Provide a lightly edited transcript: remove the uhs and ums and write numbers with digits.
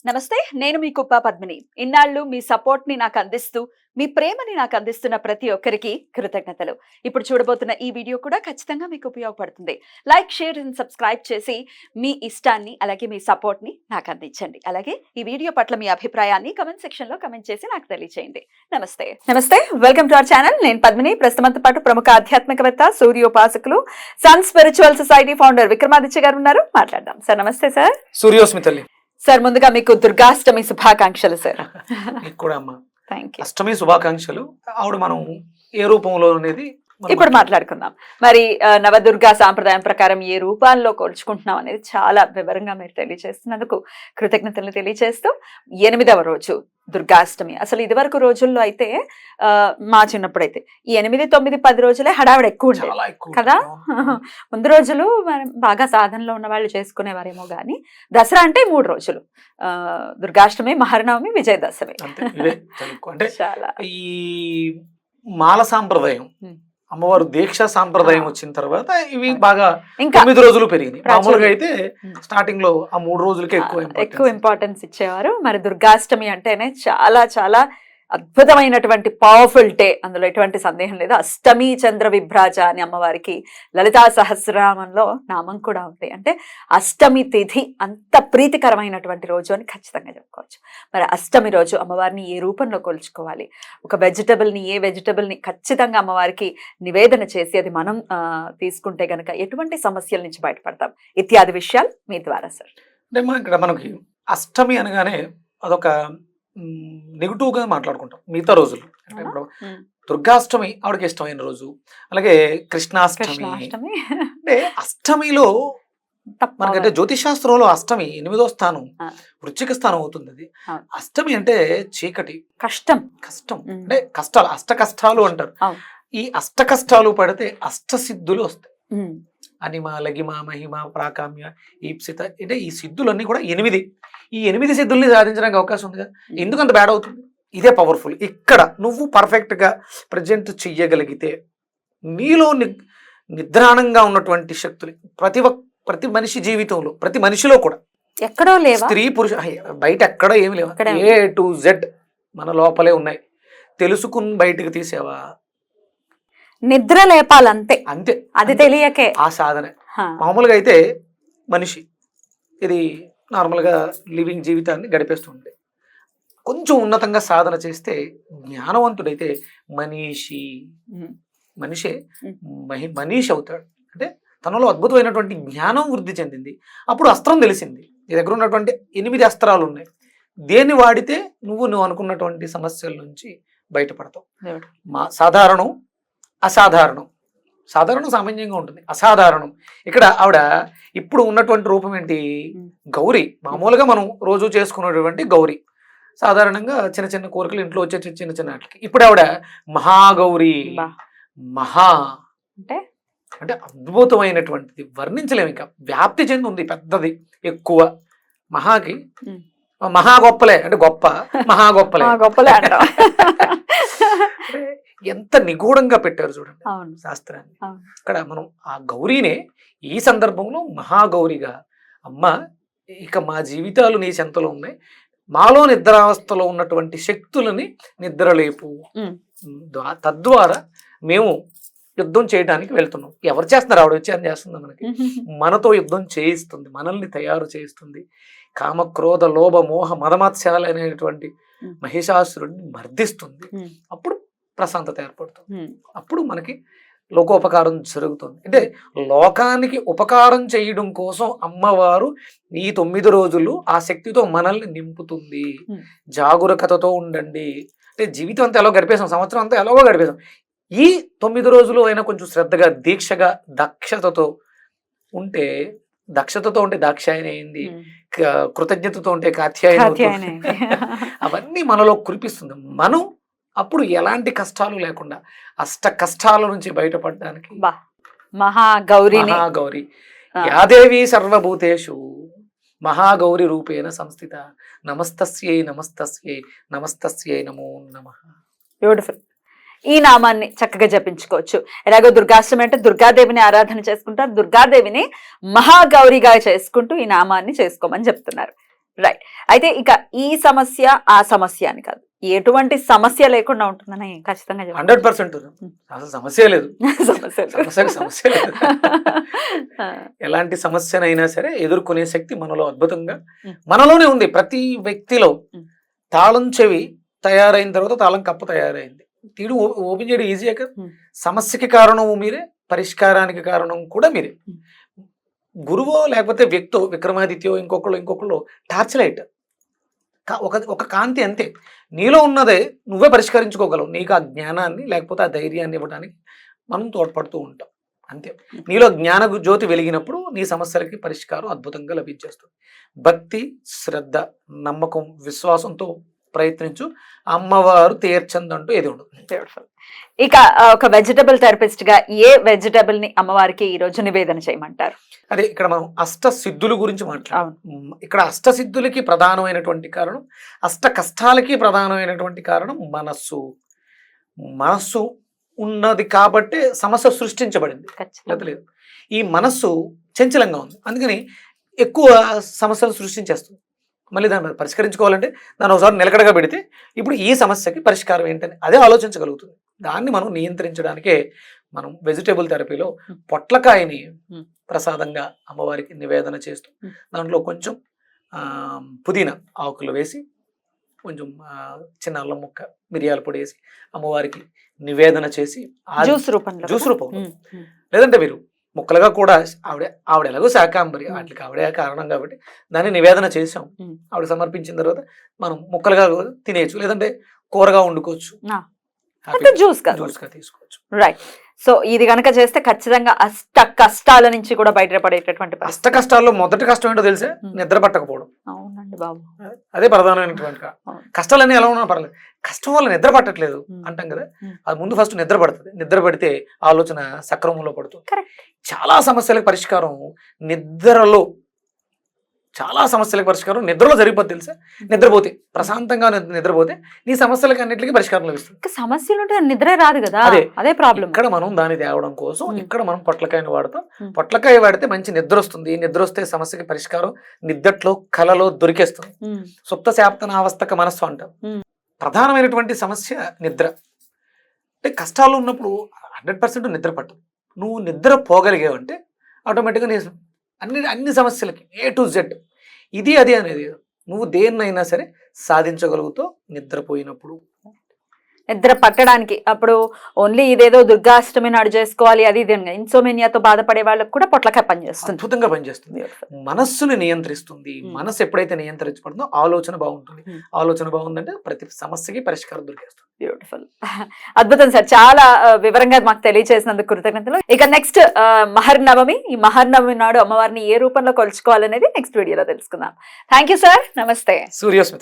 నమస్తే, నేను మీ కుప్ప పద్మిని. ఇన్నాళ్ళు మీ సపోర్ట్ ని నాకు అందిస్తూ, మీ ప్రేమని నాకు అందిస్తున్న ప్రతి ఒక్కరికి కృతజ్ఞతలు. ఇప్పుడు చూడబోతున్న ఈ వీడియో కూడా ఖచ్చితంగా మీకు ఉపయోగపడుతుంది. లైక్, షేర్ అండ్ సబ్స్క్రైబ్ చేసి మీ ఇష్టాన్ని అలాగే మీ సపోర్ట్ ని నాకు అందించండి. అలాగే ఈ వీడియో పట్ల మీ అభిప్రాయాన్ని కమెంట్ సెక్షన్ లో కమెంట్ చేసి నాకు తెలియజేయండి. నమస్తే, వెల్కమ్ టు అవర్ ఛానల్. నేను పద్మిని. ప్రస్తుతంతో పాటు ప్రముఖ ఆధ్యాత్మికవేత్త, సూర్యోపాసకులు, sun spiritual society founder Vikramaditya గారు ఉన్నారు. మాట్లాడదాం. సార్ నమస్తే. సార్ సూర్యోస్మి తల్లి. సార్ ముందుగా మీకు దుర్గాష్టమి శుభాకాంక్షలు. సార్ మీకు కూడా అమ్మా థ్యాంక్ యూ. అష్టమి శుభాకాంక్షలు. ఆవిడ మనం ఏ రూపంలో అనేది ఇప్పుడు మాట్లాడుకుందాం. మరి నవదుర్గా సాంప్రదాయం ప్రకారం ఏ రూపాల్లో కొలుచుకుంటున్నాం అనేది చాలా వివరంగా మీరు తెలియజేస్తున్నందుకు కృతజ్ఞతలు తెలియజేస్తూ, 8వ రోజు దుర్గాష్టమి. అసలు ఇదివరకు రోజుల్లో అయితే మా చిన్నప్పుడైతే ఈ 8, 9, 10 రోజులే హడావిడి ఎక్కువ ఉండేది కదా. ముందు రోజులు మనం బాగా సాధనలో ఉన్న వాళ్ళు చేసుకునేవారేమో గానీ, దసరా అంటే 3 రోజులు, దుర్గాష్టమి, మహర్నవమి, విజయదశమి. అంటే చాలా ఈ మాల సాంప్రదాయం, అమ్మవారు దీక్ష సాంప్రదాయం వచ్చిన తర్వాత ఇవి బాగా ఇంకా 9 రోజులు పెరిగింది. మామూలుగా అయితే స్టార్టింగ్ లో ఆ 3 రోజులకే ఎక్కువ ఇంపార్టెన్స్ ఇచ్చేవారు. మరి దుర్గాష్టమి అంటేనే చాలా చాలా అద్భుతమైనటువంటి పవర్ఫుల్ డే, అందులో ఎటువంటి సందేహం లేదు. అష్టమి చంద్ర విభ్రాజ అని అమ్మవారికి లలితా సహస్రనామంలో నామం కూడా ఉంది. అంటే అష్టమి తిథి అంత ప్రీతికరమైనటువంటి రోజు అని ఖచ్చితంగా చెప్పుకోవచ్చు. మరి అష్టమి రోజు అమ్మవారిని ఏ రూపంలో కొలుచుకోవాలి, ఒక వెజిటబుల్ని, ఏ వెజిటబుల్ని ఖచ్చితంగా అమ్మవారికి నివేదన చేసి అది మనం తీసుకుంటే గనక ఎటువంటి సమస్యల నుంచి బయటపడతాం, ఇత్యాది విషయాలు మీ ద్వారా. సార్ అంటే ఇక్కడ మనకి అష్టమి అనగానే అదొక నెగిటివ్ గా మాట్లాడుకుంటాం మిగతా రోజులు. అంటే ఇప్పుడు దుర్గాష్టమి ఆవిడకి ఇష్టమైన రోజు, అలాగే కృష్ణాష్టమి. అంటే అష్టమిలో మనకంటే జ్యోతిష్ శాస్త్రంలో అష్టమి 8వ స్థానం, వృశ్చిక స్థానం అవుతుంది. అది అష్టమి అంటే చీకటి, కష్టం. అంటే కష్టాలు, అష్ట కష్టాలు అంటారు. ఈ అష్ట కష్టాలు పడితే అష్ట సిద్ధులు వస్తాయి. అనిమ, లగిమ, మహిమ, ప్రాకామ్య, ఈప్సిత, అంటే ఈ సిద్ధులన్నీ కూడా 8. ఈ 8 సిద్ధుల్ని సాధించడానికి అవకాశం ఉంది కదా. ఎందుకంత బ్యాడ్ అవుతుంది? ఇదే పవర్ఫుల్. ఇక్కడ నువ్వు పర్ఫెక్ట్ గా ప్రజెంట్ చెయ్యగలిగితే నీలో నిద్రాణంగా ఉన్నటువంటి శక్తులు ప్రతి మనిషి జీవితంలో, ప్రతి మనిషిలో కూడా ఎక్కడో లేవు, స్త్రీ పురుష బయట ఎక్కడో ఏమి లేవు, A to Z మన లోపలే ఉన్నాయి. తెలుసుకుని బయటకు తీసేవా? నిద్ర లేపాలంతే, అంతే. అది తెలియకే ఆ సాధన. మామూలుగా అయితే మనిషి ఇది నార్మల్గా లివింగ్ జీవితాన్ని గడిపేస్తుంటే, కొంచెం ఉన్నతంగా సాధన చేస్తే జ్ఞానవంతుడైతే మనిషే మనీషి అవుతాడు. అంటే తనలో అద్భుతమైనటువంటి జ్ఞానం వృద్ధి చెందింది. అప్పుడు అస్త్రం తెలిసింది. నీ దగ్గర ఉన్నటువంటి 8 అస్త్రాలు ఉన్నాయి. దేన్ని వాడితే నువ్వు అనుకున్నటువంటి సమస్యల నుంచి బయటపడతావు. సాధారణం, అసాధారణం. సాధారణం సామాన్యంగా ఉంటుంది, అసాధారణం ఇక్కడ ఆవిడ ఇప్పుడు ఉన్నటువంటి రూపం ఏంటి? గౌరీ. మామూలుగా మనం రోజు చేసుకున్నటువంటి గౌరీ, సాధారణంగా చిన్న చిన్న కోరికలు ఇంట్లో వచ్చే చిన్న చిన్న వాటికి. ఇప్పుడు ఆవిడ మహాగౌరీ. మహా అంటే అద్భుతమైనటువంటిది, వర్ణించలేము. ఇంకా వ్యాప్తి చెంది ఉంది, పెద్దది, ఎక్కువ. మహాకి మహా గొప్పలే, అంటే గొప్ప, మహా గొప్పలే ఎంత నిగూఢంగా పెట్టారు చూడండి శాస్త్రాన్ని. ఇక్కడ మనం ఆ గౌరీనే ఈ సందర్భంలో మహాగౌరిగా, అమ్మ ఇక మా జీవితాలు నీ చెంతలో ఉన్నాయి, మాలో నిద్రావస్థలో ఉన్నటువంటి శక్తులని నిద్రలేపు, తద్వారా మేము యుద్ధం చేయడానికి వెళ్తున్నాం. ఎవరు చేస్తున్నారు? ఆవిడ వచ్చి అని చేస్తుంది. మనకి మనతో యుద్ధం చేయిస్తుంది, మనల్ని తయారు చేస్తుంది. కామ, క్రోధ, లోభ, మోహ, మదమత్స్యాలు అనేటువంటి మహిషాసురుడిని మర్దిస్తుంది. అప్పుడు ప్రశాంతత ఏర్పడుతుంది. అప్పుడు మనకి లోకోపకారం జరుగుతుంది. అంటే లోకానికి ఉపకారం చేయడం కోసం అమ్మవారు ఈ 9 రోజులు ఆ శక్తితో మనల్ని నింపుతుంది. జాగరూకతతో ఉండండి. అంటే జీవితం అంతా ఎలా గడిపేసాం, సంవత్సరం అంతా ఎలాగో గడిపేసాం. ఈ 9 రోజులు అయినా కొంచెం శ్రద్ధగా, దీక్షగా, దక్షతతో ఉంటే దాక్షాయని అయింది, కృతజ్ఞతతో ఉంటే కాత్యాయని. అవన్నీ మనలో కురిపిస్తుంది. మనం అప్పుడు ఎలాంటి కష్టాలు లేకుండా అష్ట కష్టాల నుంచి బయటపడడానికి మహాగౌరి యాదేవి సర్వభూతేషు మహాగౌరి రూపేణ సంస్థిత. నమస్తస్యై నమస్తస్యై నమస్తస్యై నమో నమః. బ్యూటిఫుల్. ఈ నామాన్ని చక్కగా జపించుకోవచ్చు. ఎలాగో దుర్గాష్టమి అంటే దుర్గాదేవిని ఆరాధన చేసుకుంటారు, దుర్గాదేవిని మహాగౌరిగా చేసుకుంటూ ఈ నామాన్ని చేసుకోమని చెప్తున్నారు. రైట్. అయితే ఇక ఈ సమస్య ఆ సమస్య అని కాదు, ఎటువంటి సమస్య లేకుండా ఉంటుందని ఖచ్చితంగా చెప్పండి. 100% అసలు సమస్య లేదు. సమస్య సమస్య లేదు. ఎలాంటి సమస్యనైనా సరే ఎదుర్కొనే శక్తి మనలో అద్భుతంగా మనలోనే ఉంది. ప్రతి వ్యక్తిలో తాళం చెవి తయారైన తర్వాత తాళం కప్పు తయారైంది. తీడు ఓపెన్ చేయడం ఈజీయే కదా. సమస్యకి కారణం మీరే, పరిష్కారానికి కారణం కూడా మీరే. గురువో లేకపోతే వ్యక్తో, విక్రమాదిత్యో, ఇంకొకళ్ళు టార్చ్ లైట్, ఒక కాంతి అంతే. నీలో ఉన్నదే నువ్వే పరిష్కరించుకోగలవు. నీకు ఆ జ్ఞానాన్ని లేకపోతే ఆ ధైర్యాన్ని ఇవ్వడానికి మనం తోడ్పడుతూ ఉంటాం అంతే. నీలో జ్ఞాన జ్యోతి వెలిగినప్పుడు నీ సమస్యలకి పరిష్కారం అద్భుతంగా లభించేస్తుంది. భక్తి, శ్రద్ధ, నమ్మకం, విశ్వాసంతో ప్రయత్నించు, అమ్మవారు తీర్చందంటూ ఏది ఉండదు. ఇక ఒక వెజిటబుల్ థెరపిస్ట్ గా ఏ వెజిటబుల్ ని అమ్మవారికి ఈ రోజు నివేదన చేయమంటారు? అదే ఇక్కడ మనం అష్ట సిద్ధుల గురించి మాట్లాడాం. ఇక్కడ అష్ట సిద్ధులకి ప్రధానమైనటువంటి కారణం, అష్ట కష్టాలకి ప్రధానమైనటువంటి కారణం మనస్సు. మనస్సు ఉన్నది కాబట్టి సమస్య సృష్టించబడింది, లేదు. ఈ మనస్సు చంచలంగా ఉంది, అందుకని ఎక్కువ సమస్యలు సృష్టించేస్తుంది. మళ్ళీ దాన్ని పరిష్కరించుకోవాలంటే దాన్ని ఒకసారి నిలకడగా పెడితే ఇప్పుడు ఈ సమస్యకి పరిష్కారం ఏంటని అదే ఆలోచించగలుగుతుంది. దాన్ని మనం నియంత్రించడానికే మనం వెజిటేబుల్ థెరపీలో పొట్లకాయని ప్రసాదంగా అమ్మవారికి నివేదన చేస్తూ దాంట్లో కొంచెం పుదీనా ఆకులు వేసి, కొంచెం చిన్న అల్లం ముక్క, మిరియాల పొడి వేసి అమ్మవారికి నివేదన చేసి జ్యూస్ రూపంలో లేదంటే మీరు ముక్కలుగా కూడా ఆవిడ ఎలాగో శాకాంబరి, వాటికి ఆవిడే కారణం కాబట్టి దాన్ని నివేదన చేసాం. ఆవిడ సమర్పించిన తర్వాత మనం ముక్కలుగా తినేయచ్చు, లేదంటే కూరగా వండుకోవచ్చు, జ్యూస్ గా తీసుకోవచ్చు. రైట్. సో ఇది కనుక చేస్తే ఖచ్చితంగా అష్ట కష్టాల నుంచి కూడా బయటపడేటటువంటి. అష్ట కష్టాల్లో మొదటి కష్టం ఏంటో తెలిసే, నిద్ర పట్టకపోవడం. అవునండి బాబు, అదే ప్రధానమైనటువంటి కష్టాలన్నీ ఎలా ఉన్నా పర్లేదు, కష్టం వల్ల నిద్ర పట్టట్లేదు అంటాం కదా, అది ముందు ఫస్ట్ నిద్ర పడుతుంది. నిద్ర పడితే ఆలోచన సక్రమంలో పడుతుంది. చాలా సమస్యలకు పరిష్కారం నిద్రలో, చాలా సమస్యలకు పరిష్కారం నిద్రలో జరిగిపోతే తెలుసా. నిద్రపోతే, ప్రశాంతంగా నిద్రపోతే నీ సమస్యలకు అన్నిటికీ పరిష్కారం లభిస్తుంది. సమస్యలు ఉంటే నిద్రే రాదు కదా, అదే ప్రాబ్లం. ఇక్కడ మనం దాన్ని తేవడం కోసం ఇక్కడ మనం పొట్లకాయని వాడతాం. పొట్లకాయ వాడితే మంచి నిద్ర వస్తుంది. నిద్ర వస్తే సమస్యకి పరిష్కారం నిద్రలో, కలలో దొరికేస్తుంది. సుప్త శాప్తనావస్థక మనస్సు అంటాం. ప్రధానమైనటువంటి సమస్య నిద్ర. అంటే కష్టాలు ఉన్నప్పుడు 100% నిద్ర పట్టదు. నువ్వు నిద్ర పోగలిగావంటే ఆటోమేటిక్గా నీ అన్ని సమస్యలకి A to Z ఇది అది అనేది నువ్వు దేన్నైనా సరే సాధించగలుగుతావు నిద్రపోయినప్పుడు. నిద్ర పట్టడానికి అప్పుడు ఓన్లీ ఇదేదో దుర్గాష్టమి నాడు చేసుకోవాలి అది ఇది, ఇన్సోమేనియాతో బాధపడే వాళ్ళకి కూడా పొట్లకాయ పనిచేస్తుంది, అద్భుతంగా పనిచేస్తుంది. మనస్సుని నియంత్రిస్తుంది. మనస్సు ఎప్పుడైతే నియంత్రించబడుతుందో ఆలోచన బాగుంటుంది. ఆలోచన బాగుందంటే ప్రతి సమస్యకి పరిష్కారం దొరికేస్తుంది. బ్యూటిఫుల్, అద్భుతం సార్. చాలా వివరంగా మాకు తెలియజేసినందుకు కృతజ్ఞతలు. ఇక నెక్స్ట్ మహర్నవమి, ఈ మహర్నవమి నాడు అమ్మవారిని ఏ రూపంలో కొలుచుకోవాలనేది నెక్స్ట్ వీడియోలో తెలుసుకుందాం. థ్యాంక్ యూ సార్, నమస్తే. సూర్యోస్మి.